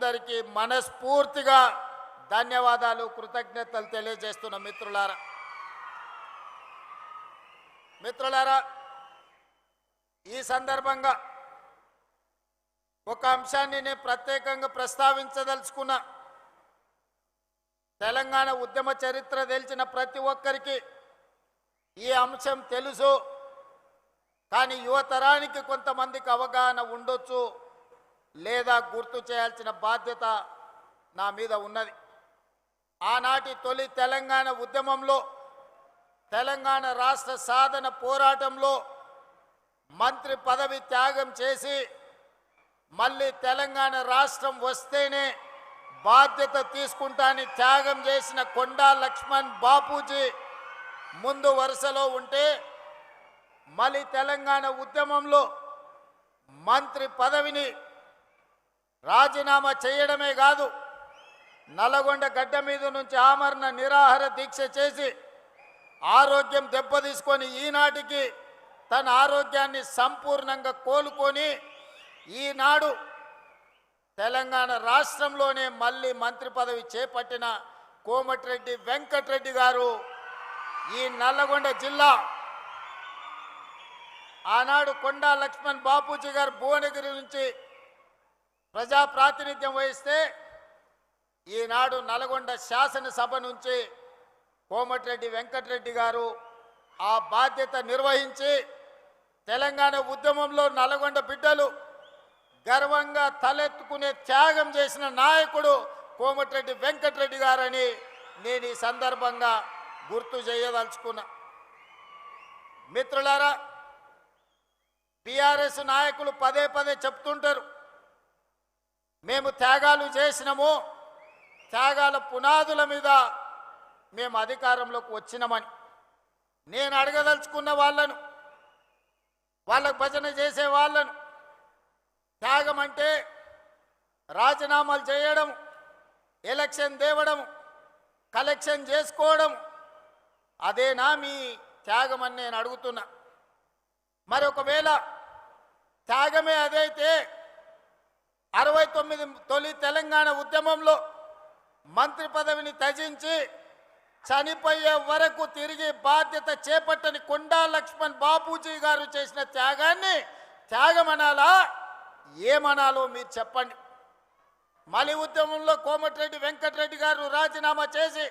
అందరికీ మనస్ఫూర్తిగా ధన్యవాదాలు కృతజ్ఞతలు తెలియజేస్తున్న మిత్రులారా ఈ సందర్భంగా ఒక అంశాన్ని నేను ప్రత్యేకంగా ప్రస్తావించదలుచుకున్నా. తెలంగాణ ఉద్యమ చరిత్ర తెలిసిన ప్రతి ఒక్కరికి ఈ అంశం తెలుసు. కానీ యువతరానికి కొంతమందికి అవగాహన ఉండొచ్చు లేదా గుర్తు చేయాల్సిన బాధ్యత నా మీద ఉన్నది. ఆనాటి తొలి తెలంగాణ ఉద్యమంలో తెలంగాణ రాష్ట్ర సాధన పోరాటంలో మంత్రి పదవి త్యాగం చేసి మళ్ళీ తెలంగాణ రాష్ట్రం వస్తేనే బాధ్యత తీసుకుంటానని త్యాగం చేసిన కొండా లక్ష్మణ్ బాపూజీ ముందు వరుసలో ఉంటే మళ్ళీ తెలంగాణ ఉద్యమంలో మంత్రి పదవిని రాజీనామా చేయడమే కాదు, నల్లగొండ గడ్డ మీద నుంచి ఆమరణ నిరాహార దీక్ష చేసి ఆరోగ్యం దెబ్బతీసుకొని ఈనాటికి తన ఆరోగ్యాన్ని సంపూర్ణంగా కోలుకొని ఈనాడు తెలంగాణ రాష్ట్రంలోనే మళ్ళీ మంత్రి పదవి చేపట్టిన కోమటిరెడ్డి వెంకటరెడ్డి గారు ఈ నల్లగొండ జిల్లా ఆనాడు కొండా లక్ష్మణ్ బాపూజీ గారు భువనగిరి నుంచి ప్రజా ప్రాతినిధ్యం వహిస్తే ఈనాడు నల్గొండ శాసనసభ నుంచి కోమటిరెడ్డి వెంకటరెడ్డి గారు ఆ బాధ్యత నిర్వహించి తెలంగాణ ఉద్యమంలో నల్గొండ బిడ్డలు గర్వంగా తలెత్తుకునే త్యాగం చేసిన నాయకుడు కోమటిరెడ్డి వెంకటరెడ్డి గారని నేను ఈ సందర్భంగా గుర్తు చేయదలుచుకున్నా. మిత్రులారా, బీఆర్ఎస్ నాయకులు పదే పదే చెప్తుంటారు, మేము త్యాగాలు చేసినాము, త్యాగాల పునాదుల మీద మేము అధికారంలోకి వచ్చినామని. నేను అడగదలుచుకున్న వాళ్ళకు భజన చేసే వాళ్ళను, త్యాగం అంటే రాజీనామాలు చేయడం, ఎలక్షన్ తేవడం, కలెక్షన్ చేసుకోవడం, అదేనా మీ త్యాగం అని నేను అడుగుతున్నా. మరి ఒకవేళ త్యాగమే అదైతే 69 తొలి తెలంగాణ ఉద్యమంలో మంత్రి పదవిని త్యజించి చనిపోయే వరకు తిరిగి బాధ్యత చేపట్టని కొండా లక్ష్మణ్ బాపూజీ గారు చేసిన త్యాగాన్ని త్యాగమనాలా, ఏమనాలో మీరు చెప్పండి. మలి ఉద్యమంలో కోమటిరెడ్డి వెంకటరెడ్డి గారు రాజీనామా చేసి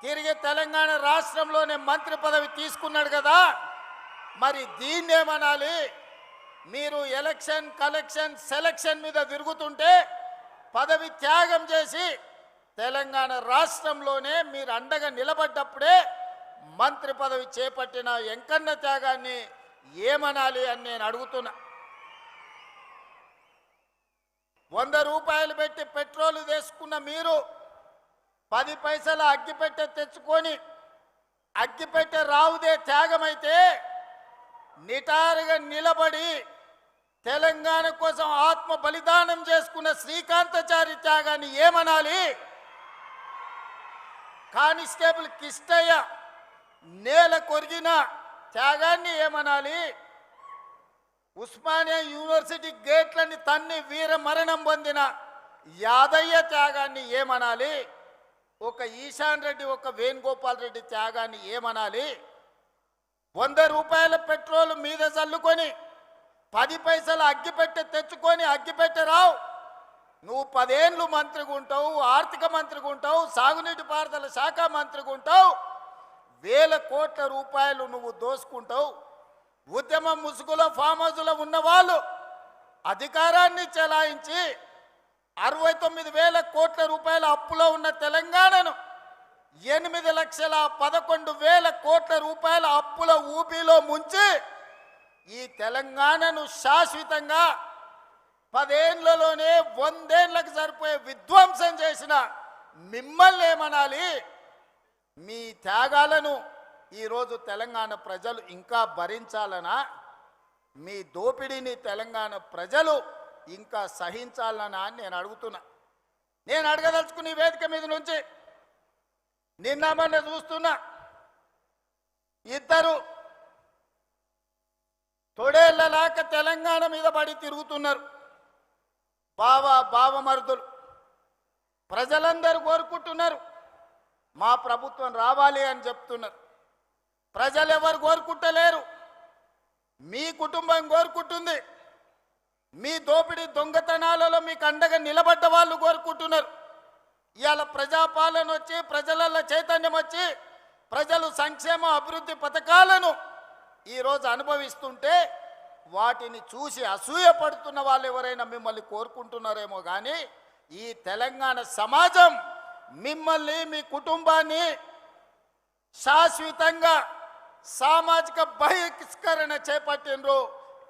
తిరిగి తెలంగాణ రాష్ట్రంలోనే మంత్రి పదవి తీసుకున్నాడు కదా, మరి దీన్నేమనాలి? మీరు ఎలక్షన్ కలెక్షన్ సెలక్షన్ మీద తిరుగుతుంటే పదవి త్యాగం చేసి తెలంగాణ రాష్ట్రంలోనే మీరు అండగా నిలబడ్డప్పుడే మంత్రి పదవి చేపట్టిన ఎంకన్న త్యాగాన్ని ఏమనాలి అని నేను అడుగుతున్నా. 100 రూపాయలు పెట్టి పెట్రోల్ తీసుకున్న మీరు 10 పైసల అగ్గిపెట్టె తెచ్చుకొని అగ్గిపెట్టె రావుదే త్యాగమైతే నిటారుగా నిలబడి తెలంగాణ కోసం ఆత్మ బలిదానం చేసుకున్న శ్రీకాంతాచారి త్యాగాన్ని ఏమనాలి? కానిస్టేబుల్ కిష్టయ్య నేల కొరిగిన త్యాగాన్ని ఏమనాలి? ఉస్మానియా యూనివర్సిటీ గేట్లని తన్ని వీర మరణం పొందిన యాదయ్య త్యాగాన్ని ఏమనాలి? ఒక ఈశాన్ రెడ్డి, ఒక వేణుగోపాల్ రెడ్డి త్యాగాన్ని ఏమనాలి? 100 రూపాయల పెట్రోల్ మీద చల్లుకొని 10 పైసల అగ్గిపెట్టె తెచ్చుకొని అగ్గిపెట్టె రావు, నువ్వు 10 ఏళ్ళు మంత్రిగా ఉంటావు, ఆర్థిక మంత్రిగా ఉంటావు, సాగునీటి పారుదల శాఖ మంత్రిగా ఉంటావు, 1000 కోట్ల రూపాయలు నువ్వు దోసుకుంటావు. ఉద్యమం ముసుగులో ఫామ్ హౌస్లో ఉన్న వాళ్ళు అధికారాన్ని చెలాయించి 69,000 కోట్ల రూపాయల అప్పులో ఉన్న తెలంగాణను 8,11,000 కోట్ల రూపాయల అప్పుల ఊపిలో ముంచి ఈ తెలంగాణను శాశ్వతంగా 10 ఏళ్లలోనే 100 ఏళ్లకు సరిపోయే విధ్వంసం చేసిన మిమ్మల్ని ఏమనాలి? మీ త్యాగాలను ఈరోజు తెలంగాణ ప్రజలు ఇంకా భరించాలనా? మీ దోపిడీని తెలంగాణ ప్రజలు ఇంకా సహించాలనా అని నేను అడుగుతున్నా. నేను అడగదలుచుకున్న ఈ వేదిక మీద నుంచి నిన్న మొన్న చూస్తున్నా, ఇద్దరు తొడేళ్లలాక తెలంగాణ మీద పడి తిరుగుతున్నారు. బావమరుదులు ప్రజలందరూ కోరుకుంటున్నారు, మా ప్రభుత్వం రావాలి అని చెప్తున్నారు. ప్రజలు ఎవరు కోరుకుంటలేరు, మీ కుటుంబం కోరుకుంటుంది. మీ దోపిడీ దొంగతనాలలో మీకు అండగా నిలబడ్డ వాళ్ళు కోరుకుంటున్నారు. ఇవాళ ప్రజాపాలన వచ్చి ప్రజలలో చైతన్యం వచ్చి ప్రజలు సంక్షేమ అభివృద్ధి పథకాలను ఈరోజు అనుభవిస్తుంటే వాటిని చూసి అసూయపడుతున్న వాళ్ళు ఎవరైనా మిమ్మల్ని కోరుకుంటున్నారేమో కానీ ఈ తెలంగాణ సమాజం మిమ్మల్ని మీ కుటుంబాన్ని శాశ్వతంగా సామాజిక బహిష్కరణ చేపట్టినరు.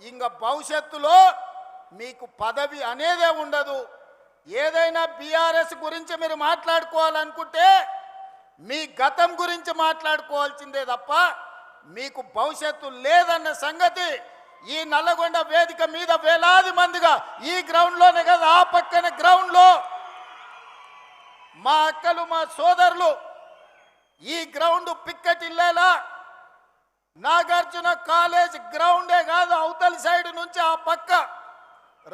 ఇంకా భవిష్యత్తులో మీకు పదవి అనేదే ఉండదు. ఏదైనా బీఆర్ఎస్ గురించి మీరు మాట్లాడుకోవాలనుకుంటే మీ గతం గురించి మాట్లాడుకోవాల్సిందే తప్ప మీకు భవిష్యత్తు లేదన్న సంగతి ఈ నల్లగొండ వేదిక మీద వేలాది మందిగా ఈ గ్రౌండ్లోనే కదా ఆ పక్కన గ్రౌండ్లో మా అక్కలు మా సోదరులు ఈ గ్రౌండ్ పిక్కటిల్లేలా నాగార్జున కాలేజ్ గ్రౌండే కాదు అవతలి సైడ్ నుంచి ఆ పక్క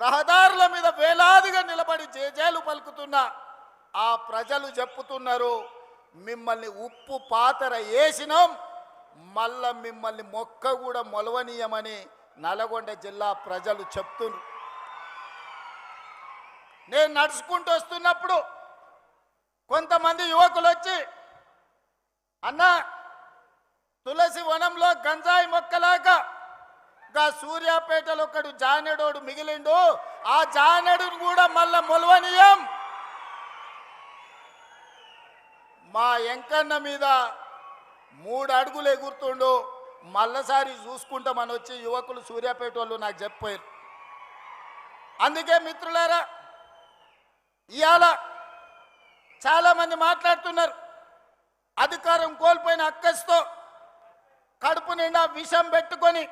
రహదారుల మీద వేలాదిగా నిలబడి జేజేలు పలుకుతున్న ఆ ప్రజలు చెప్పుతున్నారు, మిమ్మల్ని ఉప్పు పాతర వేసినాం, మళ్ళా మిమ్మల్ని మొక్క కూడా మొలవనీయమని నల్గొండ జిల్లా ప్రజలు చెప్తున్నారు. నేను నడుచుకుంటూ వస్తున్నప్పుడు కొంతమంది యువకులు వచ్చి, అన్నా తులసి వనంలో గంజాయి మొక్కలాగా గా సూర్యాపేటలో ఒకడు జానెడోడు మిగిలిండు, ఆ జానెడును కూడా మళ్ళా మొలవనీయం, మా ఎంకన్న మీద 3 అడుగులు ఎగురుతుండు, మళ్ళసారి చూసుకుంటామని వచ్చి యువకులు సూర్యాపేట వాళ్ళు నాకు చెప్పారు. అందుకే మిత్రులారా ఇవాళ చాలామంది మాట్లాడుతున్నారు, అధికారం కోల్పోయిన అక్కస్తో కడుపు నిండా విషం పెట్టుకొని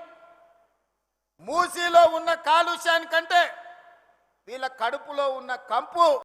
మూసీలో ఉన్న కాలుష్యానికంటే వీళ్ళ కడుపులో ఉన్న కంపు